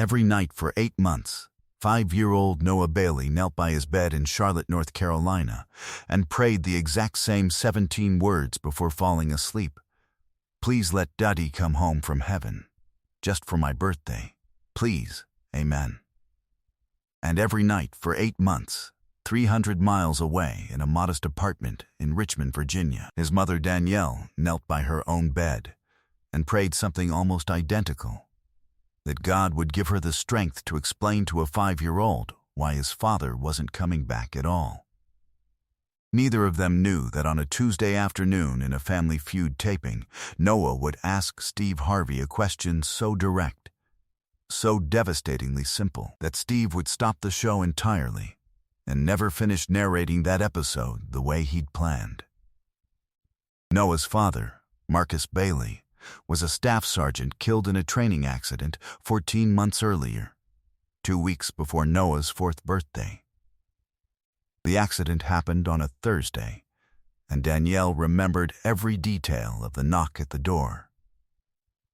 Every night for 8 months, 5-year-old Noah Bailey knelt by his bed in Charlotte, North Carolina, and prayed the exact same 17 words before falling asleep. "Please let Daddy come home from heaven. Just for my birthday. Please, amen." And every night for 8 months, 300 miles away in a modest apartment in Richmond, Virginia, his mother Danielle knelt by her own bed and prayed something almost identical, that God would give her the strength to explain to a 5-year-old why his father wasn't coming back at all. Neither of them knew that on a Tuesday afternoon in a Family Feud taping, Noah would ask Steve Harvey a question so direct, so devastatingly simple, that Steve would stop the show entirely and never finish narrating that episode the way he'd planned. Noah's father, Marcus Bailey, was a staff sergeant killed in a training accident 14 months earlier, 2 weeks before Noah's 4th birthday. The accident happened on a Thursday, and Danielle remembered every detail of the knock at the door.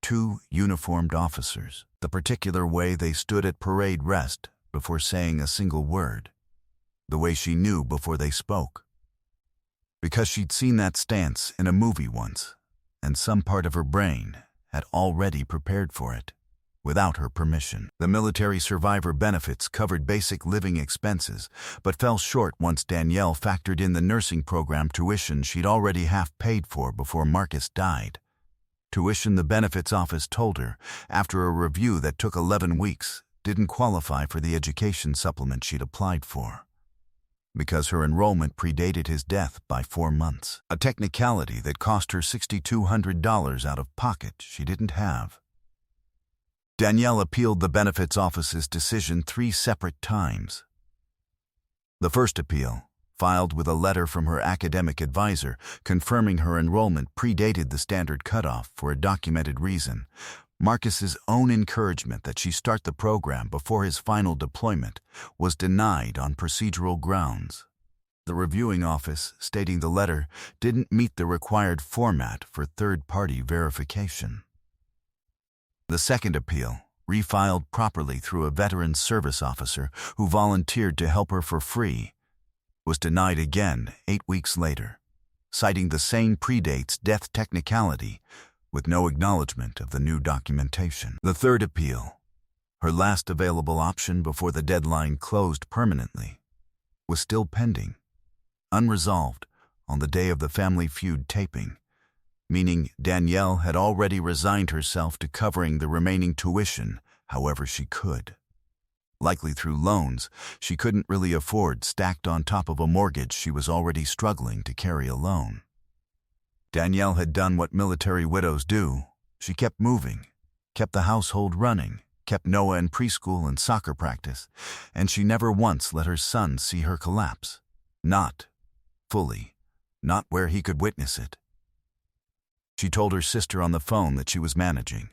2 uniformed officers, the particular way they stood at parade rest before saying a single word, the way she knew before they spoke. Because she'd seen that stance in a movie once, and some part of her brain had already prepared for it, without her permission. The military survivor benefits covered basic living expenses, but fell short once Danielle factored in the nursing program tuition she'd already half paid for before Marcus died. Tuition the benefits office told her, after a review that took 11 weeks, didn't qualify for the education supplement she'd applied for, because her enrollment predated his death by 4 months, a technicality that cost her $6,200 out of pocket she didn't have. Danielle appealed the benefits office's decision 3 separate times. The first appeal, filed with a letter from her academic advisor confirming her enrollment predated the standard cutoff for a documented reason, Marcus's own encouragement that she start the program before his final deployment, was denied on procedural grounds. The reviewing office, stating the letter, didn't meet the required format for third-party verification. The second appeal, refiled properly through a veterans service officer who volunteered to help her for free, was denied again 8 weeks later, citing the same predates death technicality, with no acknowledgement of the new documentation. The third appeal, her last available option before the deadline closed permanently, was still pending, unresolved on the day of the Family Feud taping, meaning Danielle had already resigned herself to covering the remaining tuition however she could. Likely through loans she couldn't really afford stacked on top of a mortgage she was already struggling to carry alone. Danielle had done what military widows do. She kept moving, kept the household running, kept Noah in preschool and soccer practice, and she never once let her son see her collapse. Not fully, not where he could witness it. She told her sister on the phone that she was managing.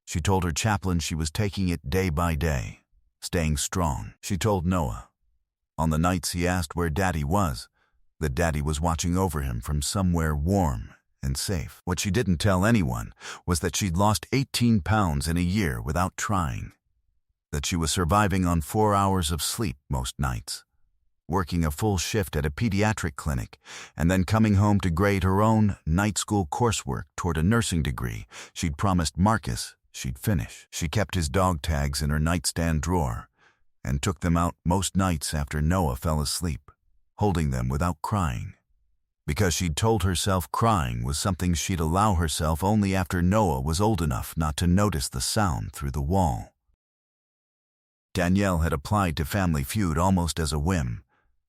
She told her chaplain she was taking it day by day, staying strong. She told Noah, on the nights he asked where Daddy was, that Daddy was watching over him from somewhere warm and safe. What she didn't tell anyone was that she'd lost 18 pounds in a year without trying, that she was surviving on 4 hours of sleep most nights, working a full shift at a pediatric clinic, and then coming home to grade her own night school coursework toward a nursing degree she'd promised Marcus she'd finish. She kept his dog tags in her nightstand drawer and took them out most nights after Noah fell asleep, holding them without crying, because she'd told herself crying was something she'd allow herself only after Noah was old enough not to notice the sound through the wall. Danielle had applied to Family Feud almost as a whim,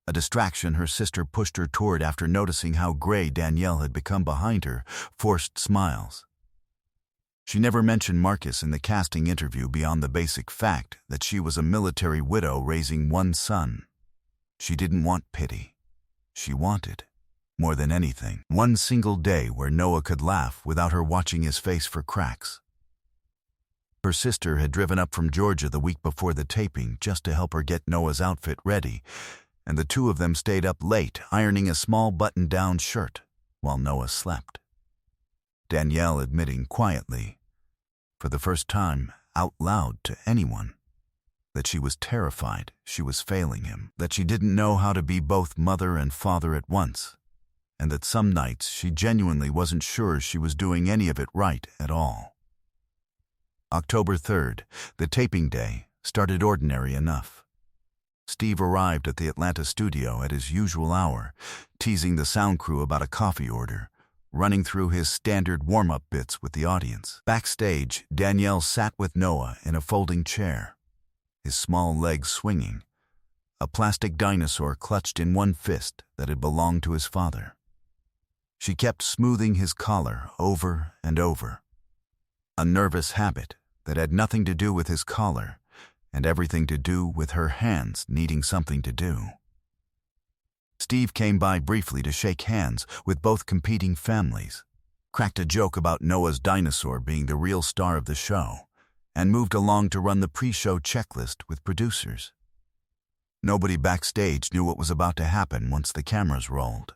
a distraction her sister pushed her toward after noticing how gray Danielle had become behind her forced smiles. She never mentioned Marcus in the casting interview beyond the basic fact that she was a military widow raising 1 son. She didn't want pity. She wanted, more than anything, 1 single day where Noah could laugh without her watching his face for cracks. Her sister had driven up from Georgia the week before the taping just to help her get Noah's outfit ready, and the 2 of them stayed up late ironing a small button-down shirt while Noah slept. Danielle admitting quietly, for the first time out loud to anyone, that she was terrified she was failing him, that she didn't know how to be both mother and father at once, and that some nights she genuinely wasn't sure she was doing any of it right at all. October 3rd, the taping day, started ordinary enough. Steve arrived at the Atlanta studio at his usual hour, teasing the sound crew about a coffee order, running through his standard warm-up bits with the audience. Backstage, Danielle sat with Noah in a folding chair, his small legs swinging, a plastic dinosaur clutched in one fist that had belonged to his father. She kept smoothing his collar over and over, a nervous habit that had nothing to do with his collar and everything to do with her hands needing something to do. Steve came by briefly to shake hands with both competing families, cracked a joke about Noah's dinosaur being the real star of the show, and moved along to run the pre-show checklist with producers. Nobody backstage knew what was about to happen once the cameras rolled.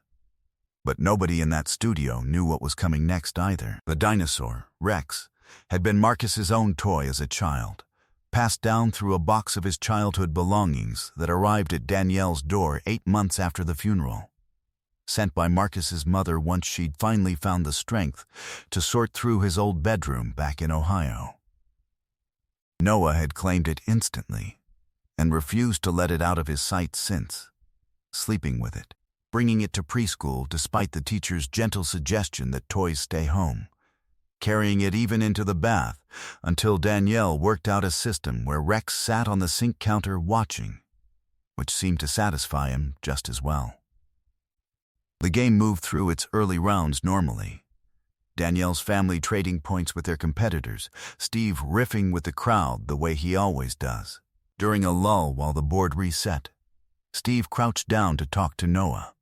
But nobody in that studio knew what was coming next either. The dinosaur, Rex, had been Marcus's own toy as a child, passed down through a box of his childhood belongings that arrived at Danielle's door 8 months after the funeral, sent by Marcus's mother once she'd finally found the strength to sort through his old bedroom back in Ohio. Noah had claimed it instantly and refused to let it out of his sight since, sleeping with it, bringing it to preschool despite the teacher's gentle suggestion that toys stay home, carrying it even into the bath until Danielle worked out a system where Rex sat on the sink counter watching, which seemed to satisfy him just as well. The game moved through its early rounds normally, Danielle's family trading points with their competitors, Steve riffing with the crowd the way he always does. During a lull while the board reset, Steve crouched down to talk to Noah,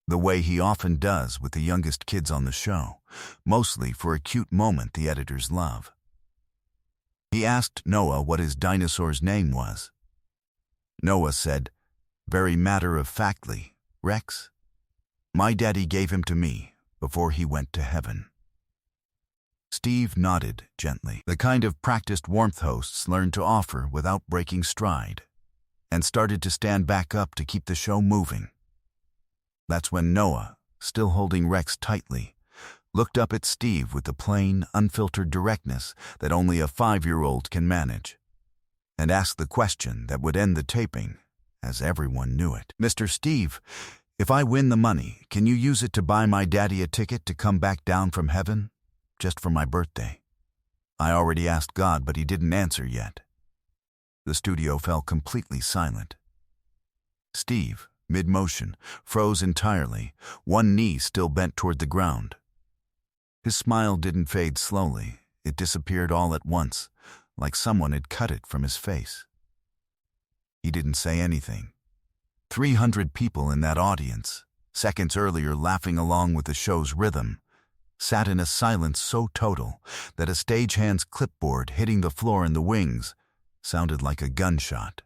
the way he often does with the youngest kids on the show, mostly for a cute moment the editors love. He asked Noah what his dinosaur's name was. Noah said, very matter-of-factly, Rex. My daddy gave him to me before he went to heaven. Steve nodded gently, the kind of practiced warmth hosts learn to offer without breaking stride, and started to stand back up to keep the show moving. That's when Noah, still holding Rex tightly, looked up at Steve with the plain, unfiltered directness that only a 5-year-old can manage, and asked the question that would end the taping, as everyone knew it. Mr. Steve, if I win the money, can you use it to buy my daddy a ticket to come back down from heaven? Just for my birthday. I already asked God, but he didn't answer yet. The studio fell completely silent. Steve, mid-motion, froze entirely, one knee still bent toward the ground. His smile didn't fade slowly. It disappeared all at once, like someone had cut it from his face. He didn't say anything. 300 people in that audience, seconds earlier laughing along with the show's rhythm, sat in a silence so total that a stagehand's clipboard hitting the floor in the wings sounded like a gunshot.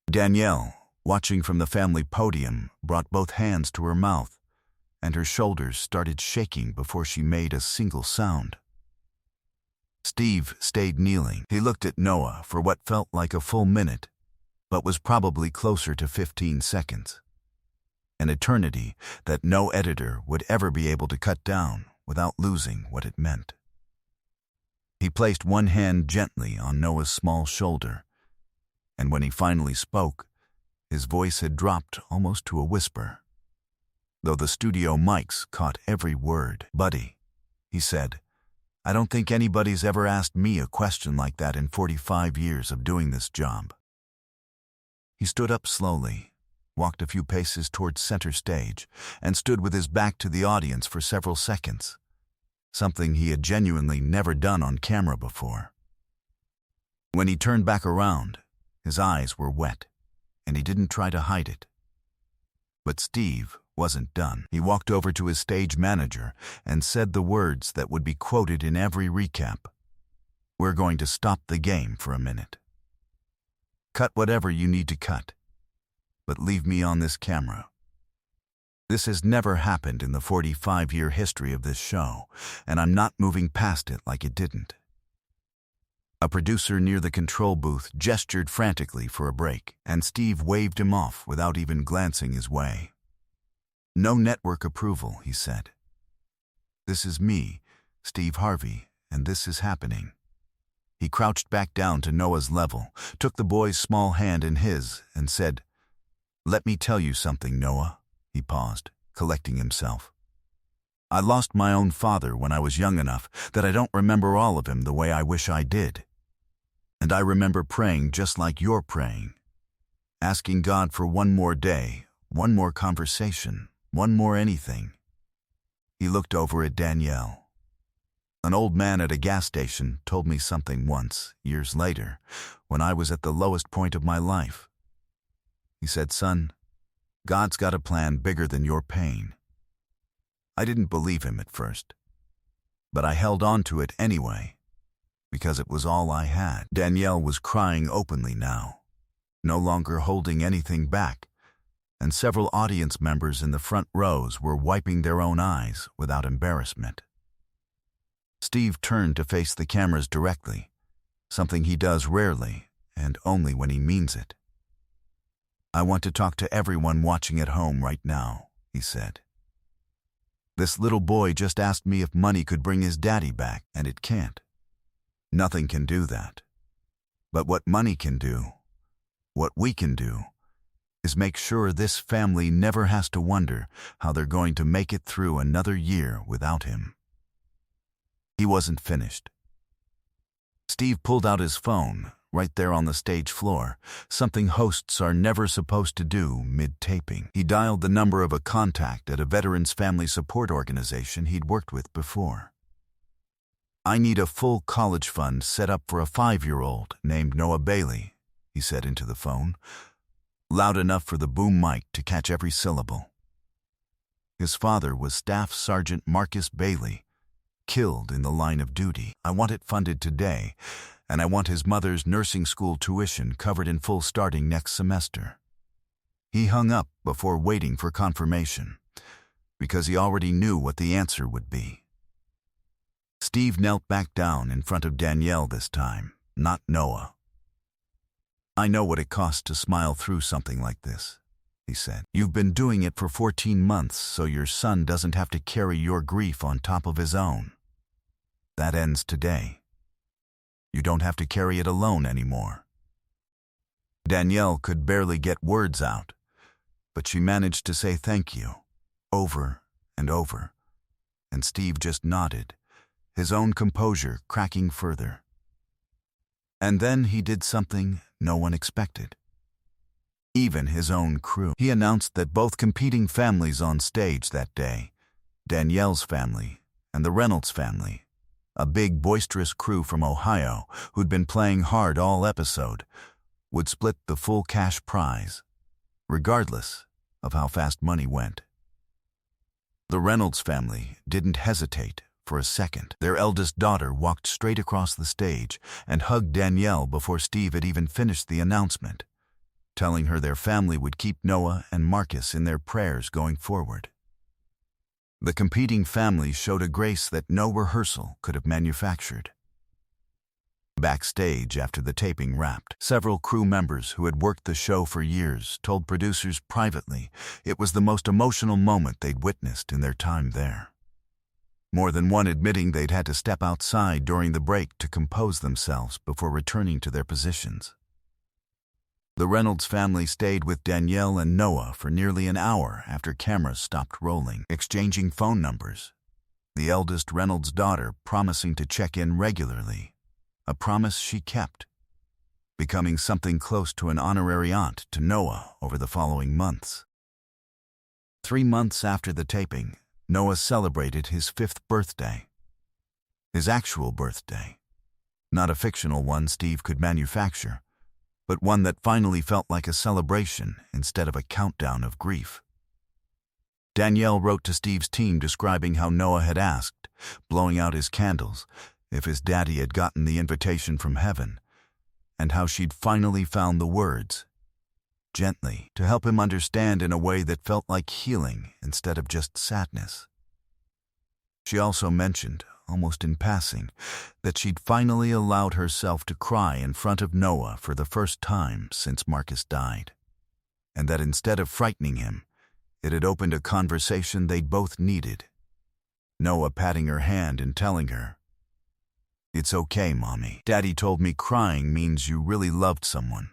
Danielle, watching from the family podium, brought both hands to her mouth, and her shoulders started shaking before she made a single sound. Steve stayed kneeling. He looked at Noah for what felt like a full minute, but was probably closer to 15 seconds. An eternity that no editor would ever be able to cut down without losing what it meant. He placed one hand gently on Noah's small shoulder, and when he finally spoke, his voice had dropped almost to a whisper, though the studio mics caught every word. Buddy, he said, I don't think anybody's ever asked me a question like that in 45 years of doing this job. He stood up slowly, walked a few paces towards center stage, and stood with his back to the audience for several seconds, something he had genuinely never done on camera before. When he turned back around, his eyes were wet, and he didn't try to hide it. But Steve wasn't done. He walked over to his stage manager and said the words that would be quoted in every recap. We're going to stop the game for a minute. Cut whatever you need to cut, but leave me on this camera. This has never happened in the 45-year history of this show, and I'm not moving past it like it didn't. A producer near the control booth gestured frantically for a break, and Steve waved him off without even glancing his way. "No network approval," he said. "This is me, Steve Harvey, and this is happening." He crouched back down to Noah's level, took the boy's small hand in his, and said, "Let me tell you something, Noah." He paused, collecting himself. "I lost my own father when I was young enough that I don't remember all of him the way I wish I did. And I remember praying just like you're praying, asking God for one more day, one more conversation, one more anything." He looked over at Danielle. "An old man at a gas station told me something once, years later, when I was at the lowest point of my life. He said, 'Son, God's got a plan bigger than your pain.' I didn't believe him at first, but I held on to it anyway, because it was all I had." Danielle was crying openly now, no longer holding anything back, and several audience members in the front rows were wiping their own eyes without embarrassment. Steve turned to face the cameras directly, something he does rarely and only when he means it. "I want to talk to everyone watching at home right now," he said. "This little boy just asked me if money could bring his daddy back, and it can't. Nothing can do that. But what money can do, what we can do, is make sure this family never has to wonder how they're going to make it through another year without him." He wasn't finished. Steve pulled out his phone, right there on the stage floor, something hosts are never supposed to do mid-taping. He dialed the number of a contact at a veterans family support organization he'd worked with before. "I need a full college fund set up for a 5-year-old named Noah Bailey," he said into the phone, loud enough for the boom mic to catch every syllable. His father was Staff Sergeant Marcus Bailey, killed in the line of duty. "I want it funded today, and I want his mother's nursing school tuition covered in full starting next semester." He hung up before waiting for confirmation, because he already knew what the answer would be. Steve knelt back down in front of Danielle this time, not Noah. "I know what it costs to smile through something like this," he said. "You've been doing it for 14 months so your son doesn't have to carry your grief on top of his own. That ends today. You don't have to carry it alone anymore." Danielle could barely get words out, but she managed to say thank you, over and over, and Steve just nodded, his own composure cracking further. And then he did something no one expected. Even his own crew. He announced that both competing families on stage that day, Danielle's family and the Reynolds family, a big boisterous crew from Ohio who'd been playing hard all episode, would split the full cash prize, regardless of how fast money went. The Reynolds family didn't hesitate for a second. Their eldest daughter walked straight across the stage and hugged Danielle before Steve had even finished the announcement, telling her their family would keep Noah and Marcus in their prayers going forward. The competing families showed a grace that no rehearsal could have manufactured. Backstage, after the taping wrapped, several crew members who had worked the show for years told producers privately it was the most emotional moment they'd witnessed in their time there. More than one admitting they'd had to step outside during the break to compose themselves before returning to their positions. The Reynolds family stayed with Danielle and Noah for nearly an hour after cameras stopped rolling, exchanging phone numbers, the eldest Reynolds' daughter promising to check in regularly, a promise she kept, becoming something close to an honorary aunt to Noah over the following months. 3 months after the taping, Noah celebrated his 5th birthday. His actual birthday. Not a fictional one Steve could manufacture, but one that finally felt like a celebration instead of a countdown of grief. Danielle wrote to Steve's team describing how Noah had asked, blowing out his candles, if his daddy had gotten the invitation from heaven, and how she'd finally found the words, gently, to help him understand in a way that felt like healing instead of just sadness. She also mentioned, almost in passing, that she'd finally allowed herself to cry in front of Noah for the first time since Marcus died, and that instead of frightening him, it had opened a conversation they'd both needed. Noah patting her hand and telling her, "It's okay, Mommy. Daddy told me crying means you really loved someone."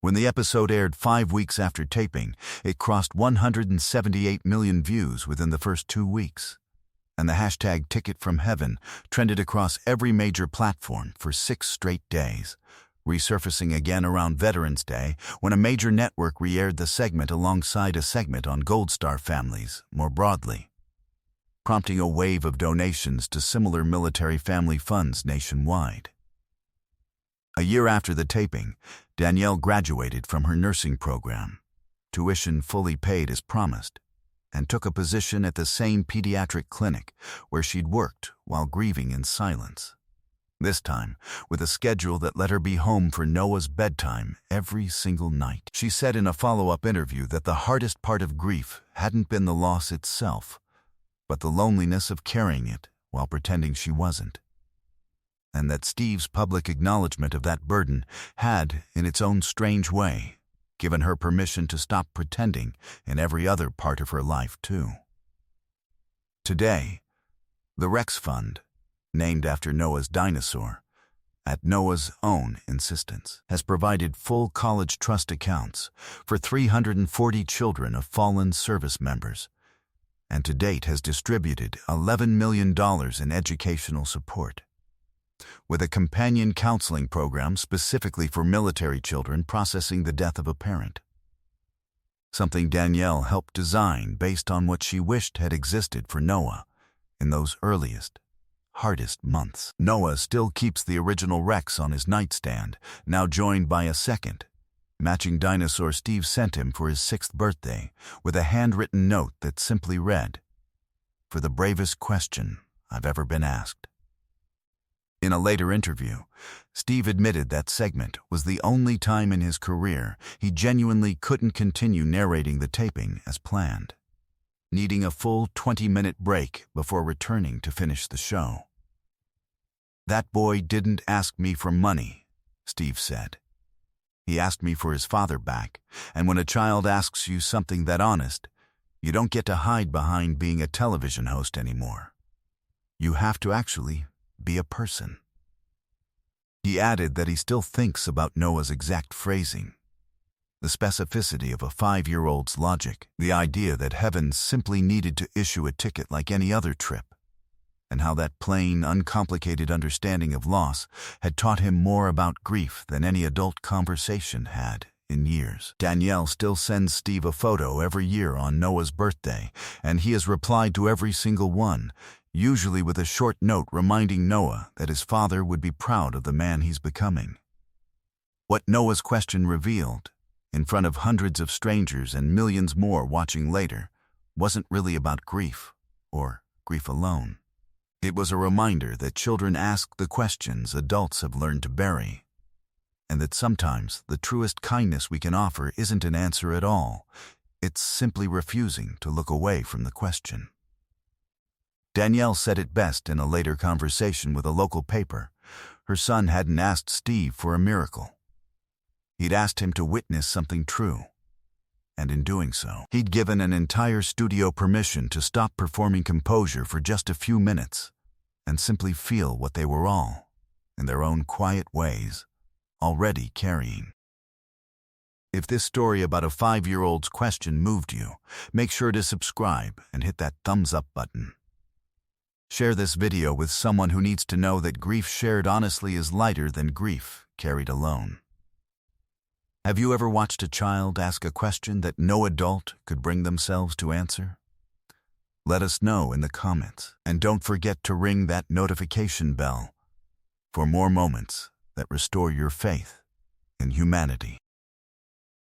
When the episode aired 5 weeks after taping, it crossed 178 million views within the first 2 weeks, and the hashtag Ticket from Heaven trended across every major platform for 6 straight days, resurfacing again around Veterans Day when a major network re-aired the segment alongside a segment on Gold Star families more broadly, prompting a wave of donations to similar military family funds nationwide. A year after the taping, Danielle graduated from her nursing program, tuition fully paid as promised, and took a position at the same pediatric clinic where she'd worked while grieving in silence. This time, with a schedule that let her be home for Noah's bedtime every single night. She said in a follow-up interview that the hardest part of grief hadn't been the loss itself, but the loneliness of carrying it while pretending she wasn't, and that Steve's public acknowledgement of that burden had, in its own strange way, given her permission to stop pretending in every other part of her life, too. Today, the Rex Fund, named after Noah's dinosaur, at Noah's own insistence, has provided full college trust accounts for 340 children of fallen service members, and to date has distributed $11 million in educational support, with a companion counseling program specifically for military children processing the death of a parent. Something Danielle helped design based on what she wished had existed for Noah in those earliest, hardest months. Noah still keeps the original Rex on his nightstand, now joined by a second, matching dinosaur Steve sent him for his 6th birthday, with a handwritten note that simply read, "For the bravest question I've ever been asked." In a later interview, Steve admitted that segment was the only time in his career he genuinely couldn't continue narrating the taping as planned, needing a full 20-minute break before returning to finish the show. "That boy didn't ask me for money," Steve said. "He asked me for his father back, and when a child asks you something that honest, you don't get to hide behind being a television host anymore. You have to actually be a person." He added that he still thinks about Noah's exact phrasing, the specificity of a 5-year-old's logic, the idea that heaven simply needed to issue a ticket like any other trip, and how that plain, uncomplicated understanding of loss had taught him more about grief than any adult conversation had in years. Danielle still sends Steve a photo every year on Noah's birthday, and he has replied to every single one, usually with a short note reminding Noah that his father would be proud of the man he's becoming. What Noah's question revealed, in front of hundreds of strangers and millions more watching later, wasn't really about grief, or grief alone. It was a reminder that children ask the questions adults have learned to bury, and that sometimes the truest kindness we can offer isn't an answer at all, it's simply refusing to look away from the question. Danielle said it best in a later conversation with a local paper. Her son hadn't asked Steve for a miracle. He'd asked him to witness something true, and in doing so, he'd given an entire studio permission to stop performing composure for just a few minutes and simply feel what they were all, in their own quiet ways, already carrying. If this story about a 5-year-old's question moved you, make sure to subscribe and hit that thumbs up button. Share this video with someone who needs to know that grief shared honestly is lighter than grief carried alone. Have you ever watched a child ask a question that no adult could bring themselves to answer? Let us know in the comments, and don't forget to ring that notification bell for more moments that restore your faith in humanity.